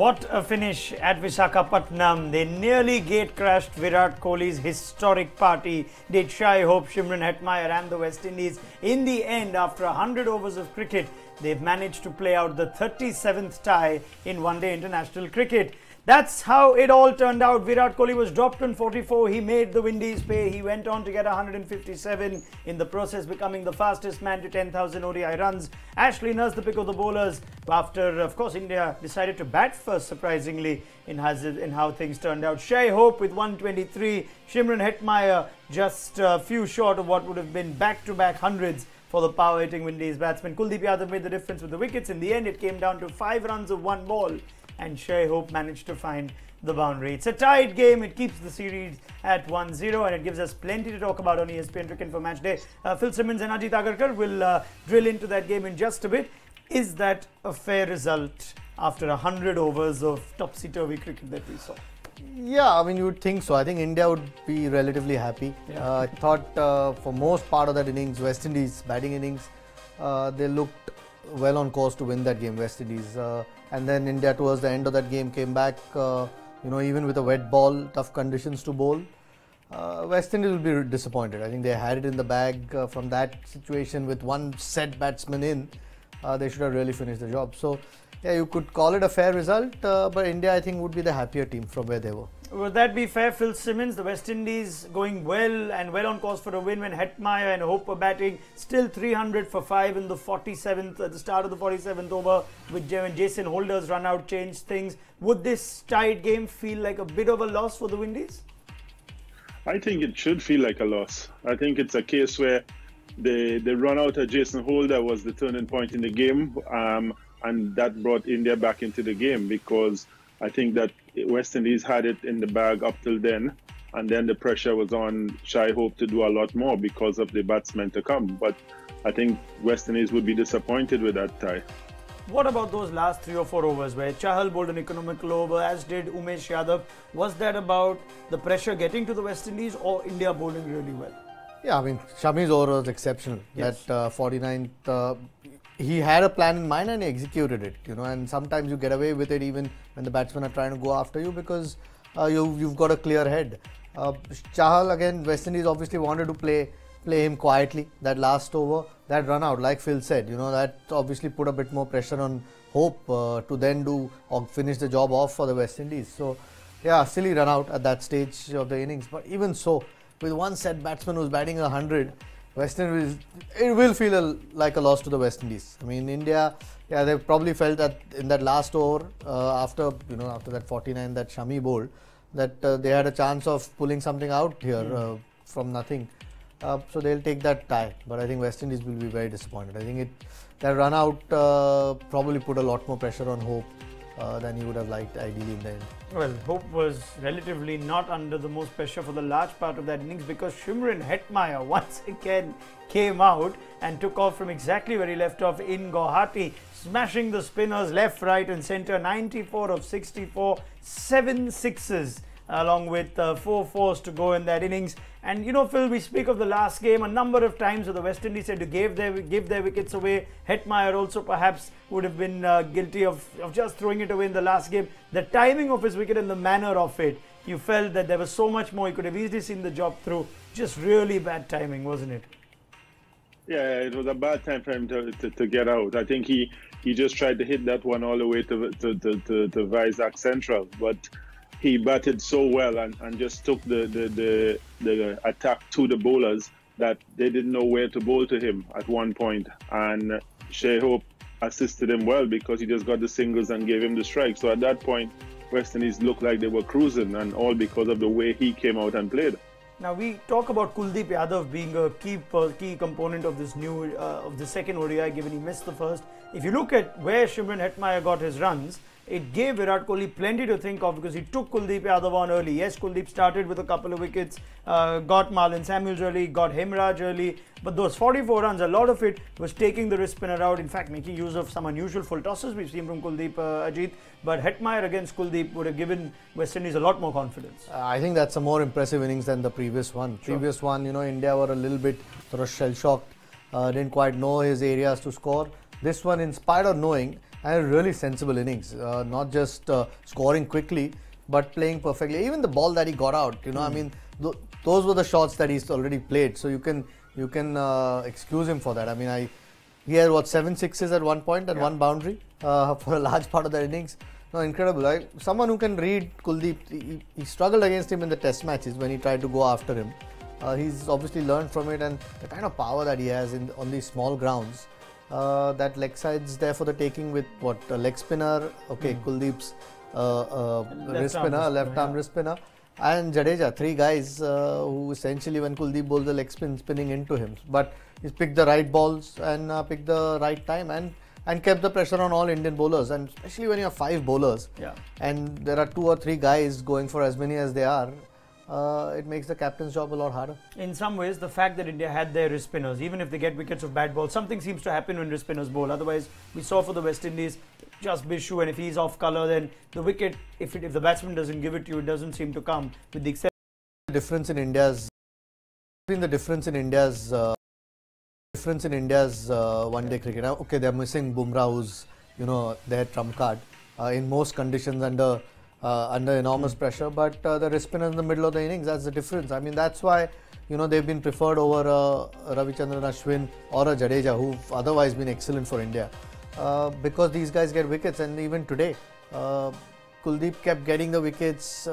What a finish at Visakhapatnam. They nearly gate-crashed Virat Kohli's historic party. Did Shai Hope, Shimron Hetmeyer and the West Indies. In the end, after 100 overs of cricket, they've managed to play out the 37th tie in one-day international cricket. That's how it all turned out. Virat Kohli was dropped on 44. He made the Windies pay. He went on to get 157, in the process becoming the fastest man to 10,000 ODI runs. Ashley Nurse, the pick of the bowlers, after, of course, India decided to bat first, surprisingly, in how things turned out. Shai Hope with 123. Shimron Hetmeyer just a few short of what would have been back-to-back hundreds for the power-hitting Windies batsman. Kuldeep Yadav made the difference with the wickets. In the end, it came down to 5 runs of 1 ball. And Shai Hope managed to find the boundary. It's a tied game. It keeps the series at 1-0 and it gives us plenty to talk about on ESPN Cricinfo Match Day. Phil Simmons and Ajit Agarkar will drill into that game in just a bit. Is that a fair result after 100 overs of topsy-turvy cricket that we saw? Yeah, I mean, you would think so. I think India would be relatively happy. Yeah. I thought for most part of that innings, West Indies batting innings, they looked well on course to win that game, West Indies. And then India towards the end of that game came back, even with a wet ball, tough conditions to bowl. West Indies will be disappointed. I think they had it in the bag from that situation with one set batsman in. They should have really finished the job. So, yeah, you could call it a fair result, but India, I think, would be the happier team from where they were. Would that be fair, Phil Simmons? The West Indies going well and well on course for a win when Hetmeyer and Hope were batting. Still 300 for 5 in the 47th, at the start of the 47th over, when Jason Holder's run out changed things. Would this tied game feel like a bit of a loss for the Windies? I think it should feel like a loss. I think it's a case where the run out of Jason Holder was the turning point in the game, and that brought India back into the game, because I think that West Indies had it in the bag up till then, and then the pressure was on Shai Hope to do a lot more because of the batsmen to come. But I think West Indies would be disappointed with that tie. What about those last 3 or 4 overs where Chahal bowled an economical over, as did Umesh Yadav? Was that about the pressure getting to the West Indies or India bowling really well? Yeah, I mean, Shami's over was exceptional. Yes. That 49th, he had a plan in mind and he executed it, and sometimes you get away with it even when the batsmen are trying to go after you, because you've got a clear head. Chahal, again, West Indies obviously wanted to play him quietly. That last over, that run out, like Phil said, that obviously put a bit more pressure on Hope to then do or finish the job off for the West Indies. So, yeah, silly run out at that stage of the innings. But even so, with one set batsman who's batting 100, West Indies, it will feel like a loss to the West Indies. I mean, India, yeah, they probably felt that in that last over, after that 49 that Shami bowled, that they had a chance of pulling something out here from nothing. So they'll take that tie. But I think West Indies will be very disappointed. I think that run out probably put a lot more pressure on Hope than he would have liked ideally in the end. Well, Hope was relatively not under the most pressure for the large part of that innings, because Shimron Hetmeyer once again came out and took off from exactly where he left off in Guwahati, smashing the spinners left, right and centre. 94 of 64, 7 sixes, along with 4 fours to go in that innings. And Phil, we speak of the last game a number of times where the West Indies had to give their wickets away. Hetmeyer also perhaps would have been guilty of just throwing it away in the last game. The timing of his wicket and the manner of it, you felt that there was so much more. He could have easily seen the job through. Just really bad timing, wasn't it? Yeah, it was a bad time for him to get out. I think he just tried to hit that one all the way to Vizag Central, but he batted so well and just took the attack to the bowlers that they didn't know where to bowl to him at one point. And Shai Hope assisted him well, because he just got the singles and gave him the strike. So at that point, West Indies looked like they were cruising, and all because of the way he came out and played. Now we talk about Kuldeep Yadav being a key component of this of the second ODI, given he missed the first. If you look at where Shimron Hetmeyer got his runs, it gave Virat Kohli plenty to think of, because he took Kuldeep Yadav on early. Yes, Kuldeep started with a couple of wickets, got Marlon Samuels early, got Himraj early, but those 44 runs, a lot of it was taking the wrist spinner out, in fact making use of some unusual full tosses we've seen from Kuldeep, Ajit. But Hetmeyer against Kuldeep would have given West Indies a lot more confidence. I think that's a more impressive innings than the previous one. Sure. Previous one, India were a little bit sort of shell-shocked, didn't quite know his areas to score. This one, in spite of knowing, and really sensible innings. Not just scoring quickly, but playing perfectly. Even the ball that he got out, I mean, those were the shots that he's already played. So you can excuse him for that. I mean, he had 7 sixes at one point and one boundary for a large part of the innings. No, incredible. Someone who can read Kuldeep, he struggled against him in the test matches when he tried to go after him. He's obviously learned from it, and the kind of power that he has on these small grounds. That leg side's there for the taking with a leg spinner. Okay, Kuldeep's wrist spinner, left arm wrist spinner, and Jadeja. 3 guys who essentially, when Kuldeep bowls the leg spinning into him. But he's picked the right balls and picked the right time and kept the pressure on all Indian bowlers. And especially when you have 5 bowlers and there are 2 or 3 guys going for as many as they are, it makes the captain's job a lot harder. In some ways, the fact that India had their wrist spinners, even if they get wickets of bad balls, something seems to happen when wrist spinners bowl. Otherwise, we saw for the West Indies, just Bishu, and if he's off colour, then the wicket, if the batsman doesn't give it to you, it doesn't seem to come. With the exception, difference in India's one-day cricket. Okay, they're missing Bumrah, who's their trump card in most conditions under enormous pressure. But the wrist spinner in the middle of the innings, that's the difference. I mean, that's why they've been preferred over Ravichandran Ashwin or a Jadeja, who've otherwise been excellent for India. Because these guys get wickets, and even today, Kuldeep kept getting the wickets.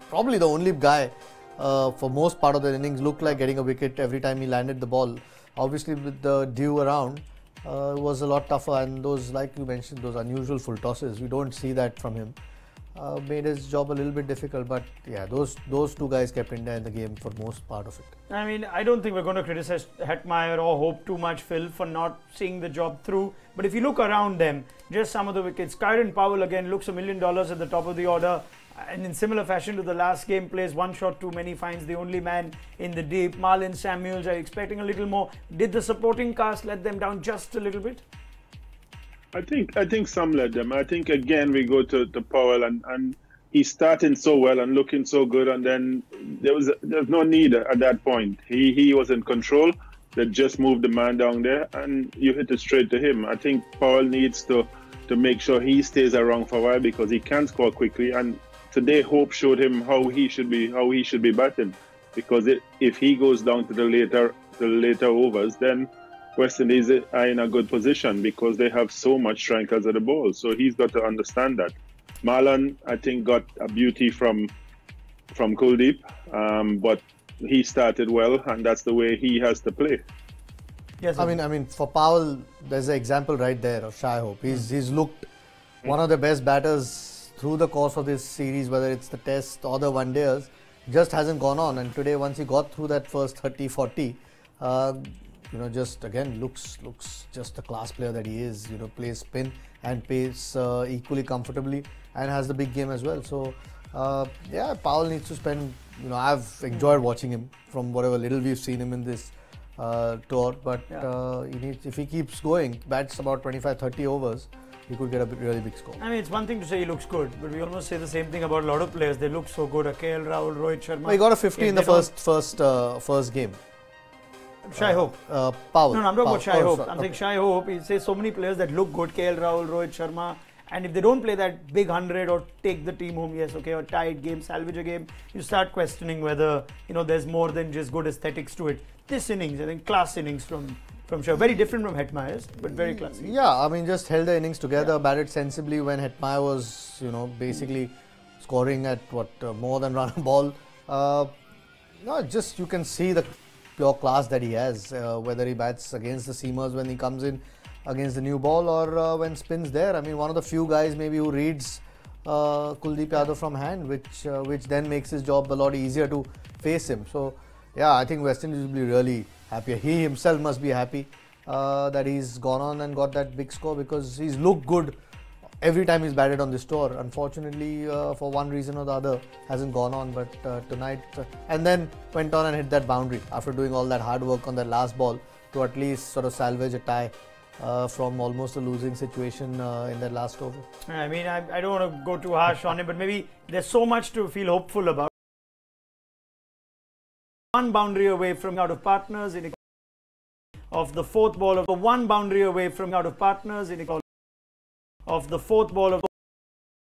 Probably the only guy for most part of the innings looked like getting a wicket every time he landed the ball. Obviously, with the dew around, it was a lot tougher, and those, like you mentioned, those unusual full tosses, we don't see that from him. Made his job a little bit difficult, but yeah, those 2 guys kept India in the game for most part of it. I mean, I don't think we're going to criticize Hetmeyer or hope too much, Phil, for not seeing the job through. But if you look around them, just some of the wickets, Kyron Powell again looks $1 million at the top of the order. And in similar fashion to the last game, plays 1 shot too many, finds the only man in the deep. Marlon Samuels are expecting a little more. Did the supporting cast let them down just a little bit? I think some let them. I think again we go to Powell and he's starting so well and looking so good, and then there's no need at that point. He was in control. They just moved the man down there and you hit it straight to him. I think Powell needs to make sure he stays around for a while because he can score quickly, and today Hope showed him how he should be batting, because if he goes down to the later overs, then West Indies are in a good position because they have so much strikers at the ball. So he's got to understand that. Marlon, I think, got a beauty from Kuldeep, but he started well, and that's the way he has to play. Yes, I mean, for Powell, there's an example right there of Shai Hope. He's looked one of the best batters through the course of this series, whether it's the Test or the One-Dayers. Just hasn't gone on, and today, once he got through that first 30-40. Just again looks just the class player that he is. Plays spin and pace equally comfortably, and has the big game as well. So yeah, Powell needs to spend. I've enjoyed watching him from whatever little we've seen him in this tour. But he needs, if he keeps going, bats about 25-30 overs, he could get a really big score. I mean, it's one thing to say he looks good, but we almost say the same thing about a lot of players. They look so good. KL Rahul, Rohit Sharma. Well, he got a 50 in the first game. Shai Hope. Powell. No, I'm talking about Shai Hope. I'm saying Shai Hope. He says so many players that look good. KL Rahul, Rohit Sharma. And if they don't play that big 100 or take the team home, yes, okay, or tight game, salvage a game, you start questioning whether, there's more than just good aesthetics to it. This innings, I think, class innings from Shai. Very different from Hetmeyer's, but very classy. Yeah, I mean, just held the innings together, batted sensibly when Hetmeyer was, basically scoring at more than run a ball. Just you can see the pure class that he has, whether he bats against the seamers when he comes in against the new ball, or when spins there. I mean, one of the few guys maybe who reads Kuldeep Yadav from hand, which then makes his job a lot easier to face him. So yeah, I think West Indies will be really happy. He himself must be happy that he's gone on and got that big score, because he's looked good every time he's batted on this tour. Unfortunately, for one reason or the other, hasn't gone on. But tonight, and then went on and hit that boundary after doing all that hard work on that last ball to at least sort of salvage a tie from almost a losing situation in that last over. I mean, I don't want to go too harsh on it, but maybe there's so much to feel hopeful about. One boundary away from out of partners in of the fourth ball of one boundary away from out of partners in of the fourth ball of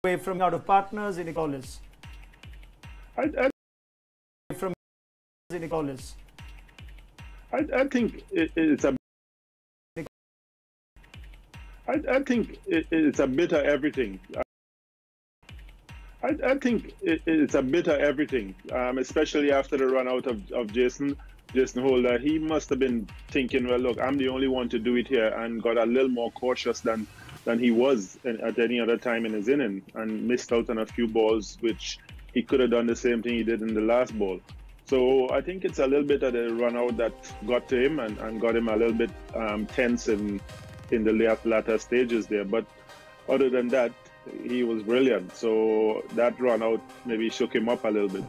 away from out of partners in Nicholas. I From Nicholas. I think it's a. I think it's a bit of everything. I think it's a bit of everything, especially after the run out of Jason Holder. He must have been thinking, well, look, I'm the only one to do it here, and got a little more cautious than he was at any other time in his inning, and missed out on a few balls which he could have done the same thing he did in the last ball. So I think it's a little bit of the run out that got to him and got him a little bit tense in the latter stages there. But other than that, he was brilliant. So that run out maybe shook him up a little bit.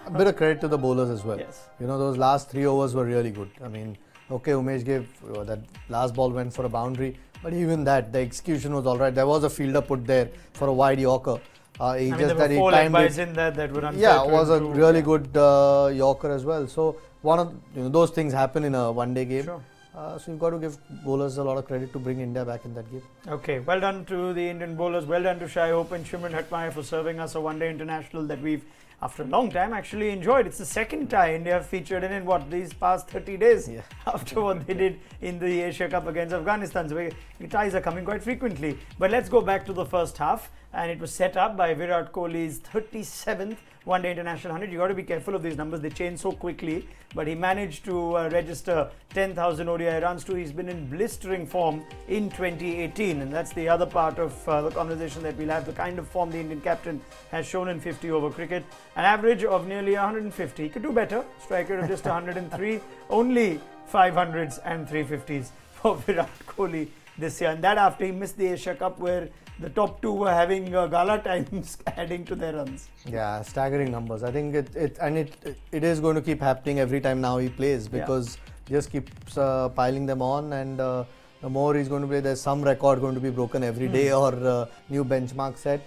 A bit of credit to the bowlers as well. Yes. You know, those last 3 overs were really good. I mean, okay, Umesh gave that last ball went for a boundary, but even that, the execution was all right. There was a fielder put there for a wide Yorker. There were 4 leg byes in there that were unfair. Yeah, it was a really good Yorker as well. So one of those things happen in a one-day game. Sure. So you've got to give bowlers a lot of credit to bring India back in that game. Okay, well done to the Indian bowlers. Well done to Shai Hope and Shimron Hetmeyer for serving us a one-day international that we've, after a long time, actually enjoyed. It's the second time India have featured in these past 30 days after what they did in the Asia Cup against Afghanistan. So the ties are coming quite frequently. But let's go back to the first half. And it was set up by Virat Kohli's 37th one-day international 100. You got to be careful of these numbers; they change so quickly. But he managed to register 10,000 ODI runs too. He's been in blistering form in 2018, and that's the other part of the conversation that we'll have. The kind of form the Indian captain has shown in 50-over cricket, an average of nearly 150. He could do better. Strike rate of just 103. Only 500s and 350s for Virat Kohli this year, and that after he missed the Asia Cup, where the top 2 were having gala times adding to their runs. Yeah, staggering numbers. I think it is going to keep happening every time now he plays, because he just keeps piling them on, and the more he's going to play, there's some record going to be broken every day or new benchmark set.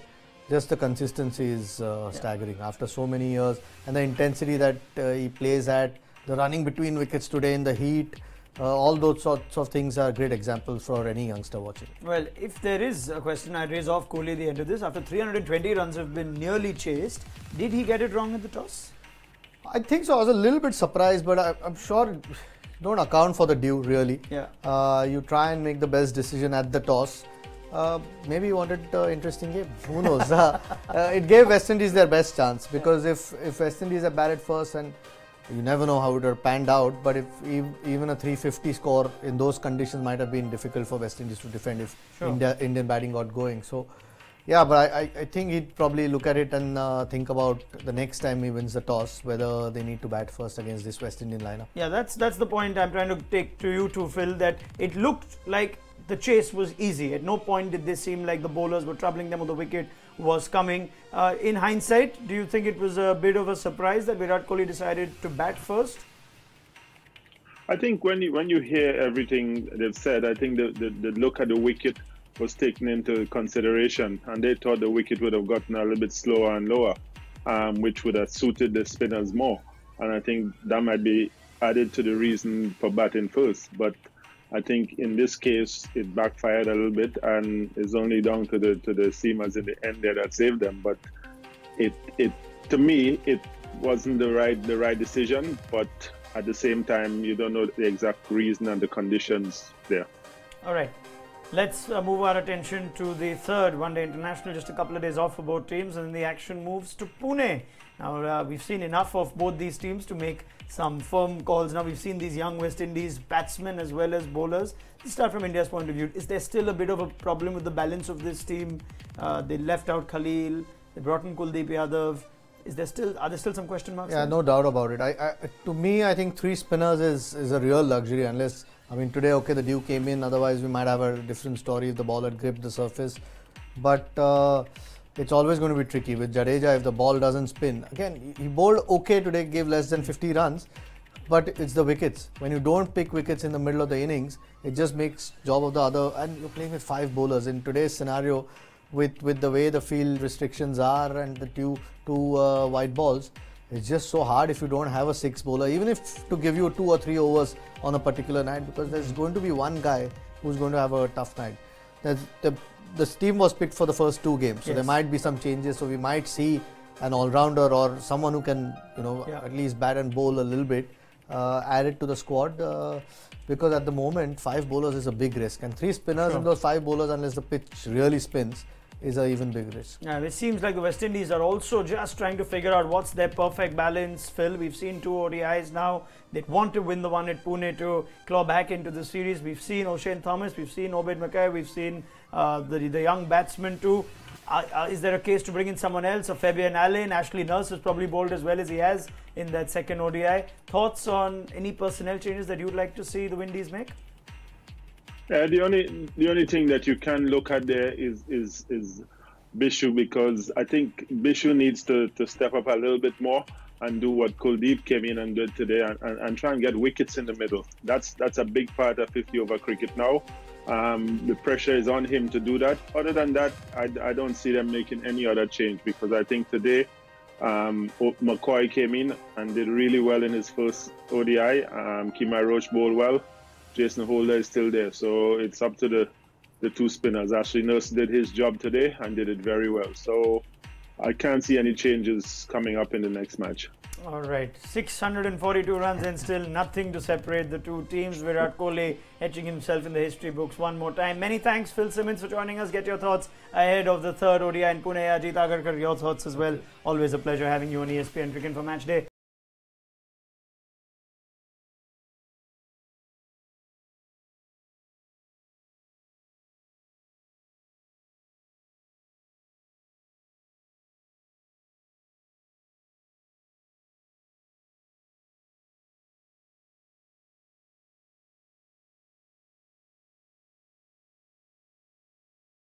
Just the consistency is staggering after so many years, and the intensity that he plays at, the running between wickets today in the heat. All those sorts of things are great examples for any youngster watching. Well, if there is a question I'd raise off Kohli at the end of this, after 320 runs have been nearly chased, did he get it wrong at the toss? I think so. I was a little bit surprised, but I'm sure don't account for the due really. Yeah. You try and make the best decision at the toss. Maybe he wanted an interesting game. Who knows? It gave West Indies their best chance, because if West Indies had batted first, and you never know how it would have panned out, but if even a 350 score in those conditions might have been difficult for West Indies to defend if Indian batting got going. So, yeah, but I think he'd probably look at it and think about the next time he wins the toss, whether they need to bat first against this West Indian lineup. Yeah, that's the point I'm trying to take to you too, Phil, that it looked like the chase was easy. At no point did they seem like the bowlers were troubling them or the wicket was coming. In hindsight, do you think it was a bit of a surprise that Virat Kohli decided to bat first? I think when you hear everything they've said, I think the look at the wicket was taken into consideration, and they thought the wicket would have gotten a little bit slower and lower, which would have suited the spinners more. And I think that might be added to the reason for batting first. But I think in this case it backfired a little bit, and it's only down to the seamers in the end there that saved them. But it to me it wasn't the right decision. But at the same time, you don't know the exact reason and the conditions there. All right. Let's move our attention to the third one-day international, just a couple of days off for both teams, and then the action moves to Pune. Now, we've seen enough of both these teams to make some firm calls. Now, we've seen these young West Indies batsmen as well as bowlers. Let's start from India's point of view. Is there still a bit of a problem with the balance of this team? They left out Khalil, they brought in Kuldeep Yadav. Are there still some question marks? Yeah, no doubt about it. To me, I think 3 spinners is a real luxury, unless, I mean, today, okay, the dew came in, otherwise we might have a different story if the ball had gripped the surface. But it's always going to be tricky with Jadeja if the ball doesn't spin. Again, he bowled okay today, gave less than 50 runs, but it's the wickets. When you don't pick wickets in the middle of the innings, it just makes job of the other, and you're playing with 5 bowlers. In today's scenario, with the way the field restrictions are and the two white balls, it's just so hard if you don't have a 6 bowler, even if to give you 2 or 3 overs on a particular night, because there's going to be one guy who's going to have a tough night. this team was picked for the first 2 games, so Yes. there might be some changes. So we might see an all-rounder or someone who can, at least bat and bowl a little bit, added to the squad. Because at the moment, 5 bowlers is a big risk, and 3 spinners in those 5 bowlers, unless the pitch really spins, is an even big risk. Yeah, it seems like the West Indies are also just trying to figure out what's their perfect balance. Phil, we've seen 2 ODIs now. They want to win the one at Pune to claw back into the series. We've seen O'Shane Thomas, we've seen Obed Mackay, we've seen the young batsmen too. Is there a case to bring in someone else? A Fabian Allen? Ashley Nurse has probably bowled as well as he has in that second ODI. Thoughts on any personnel changes that you'd like to see the Windies make? The only thing that you can look at there is Bishu, because I think Bishu needs to step up a little bit more and do what Kuldeep came in and did today, and try and get wickets in the middle. That's a big part of 50 over cricket now. The pressure is on him to do that. Other than that, I don't see them making any other change, because I think today McCoy came in and did really well in his first ODI. Kemar Roach bowled well. Jason Holder is still there, so it's up to the 2 spinners. Ashley Nurse did his job today and did it very well. So I can't see any changes coming up in the next match. All right, 642 runs and still nothing to separate the 2 teams. Virat Kohli etching himself in the history books one more time. Many thanks, Phil Simmons, for joining us. Get your thoughts ahead of the 3rd ODI in Pune. Ajit Agarkar, your thoughts as well. Always a pleasure having you on ESPN Cricinfo Match Day.